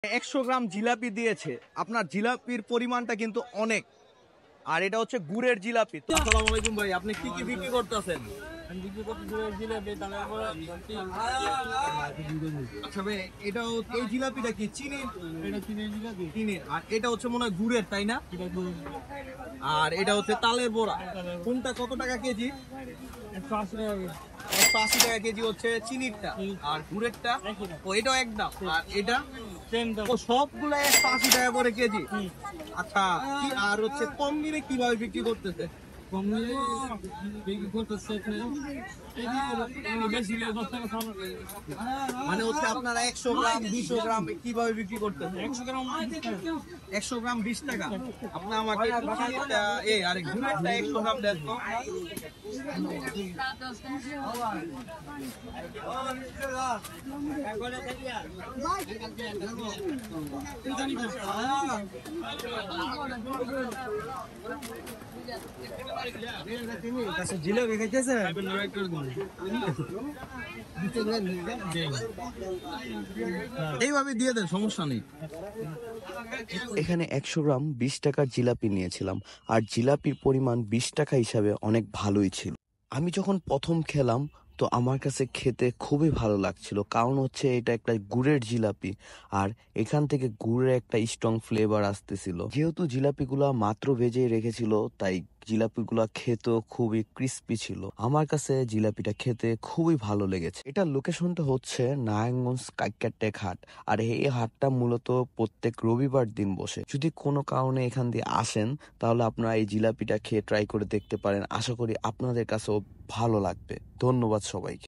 100 গ্রাম জিলাপি দিয়েছে। আপনার জিলাপির পরিমাণটা কিন্তু অনেক, আর এটা হচ্ছে গুড়ের জিলাপি। আসসালামু আলাইকুম ভাই, আপনি কি কি বিক্রি করতেছেন? আচ্ছা ভাই, এটা এই জিলাপিটা কি চিনির? চিনির। আর এটা হচ্ছে মনে হয় গুড়ের, তাই না? আর এটা হচ্ছে তালের বড়া। কোনটা কত টাকা কেজি? 180 টাকা কেজি হচ্ছে চিনিরটা, আর গুড়েরটা ও এটাও একদম। আর এটা ও সবগুলা 180 টাকা করে কেজি। আচ্ছা, আর হচ্ছে কম দিনে কিভাবে বিক্রি করতেছে? মানে হচ্ছে আপনারা 100 গ্রাম 200 গ্রাম কিভাবে বিক্রি করতেছে? 100 গ্রাম 20 টাকা। আপনি আমাকে আরে গুড়েরটা 100 গ্রাম দেন তো। জিলাপি খাইতেছে এইভাবে দিয়ে দেন, সমস্যা নেই। এখানে 100 গ্রাম 20 টাকার জিলাপি নিয়েছিলাম, আর জিলাপির পরিমাণ 20 টাকা হিসাবে অনেক ভালোই ছিল। আমি যখন প্রথম খেলাম তো আমার কাছে খেতে খুবই ভালো লাগছিল, কারণ হচ্ছে এটা একটা গুড়ের জিলাপি, আর এখান থেকে গুড়ের একটা স্ট্রং ফ্লেভার আসতেছিল। যেহেতু জিলাপিগুলা মাত্র ভেজে রেখেছিল, তাই জিলাপিগুলা খেতেও খুবই ক্রিস্পি ছিল। আমার কাছে জিলাপিটা খেতে খুবই ভালো লেগেছে। এটার লোকেশনটা হচ্ছে নারায়ণগঞ্জ কাইক্কারটেক হাট, আর এই হাটটা মূলত প্রত্যেক রবিবার দিন বসে। যদি কোনো কারণে এখান দিয়ে আসেন তাহলে আপনারা এই জিলাপিটা খেয়ে ট্রাই করে দেখতে পারেন। আশা করি আপনাদের কাছেও ভালো লাগবে। ধন্যবাদ সবাইকে।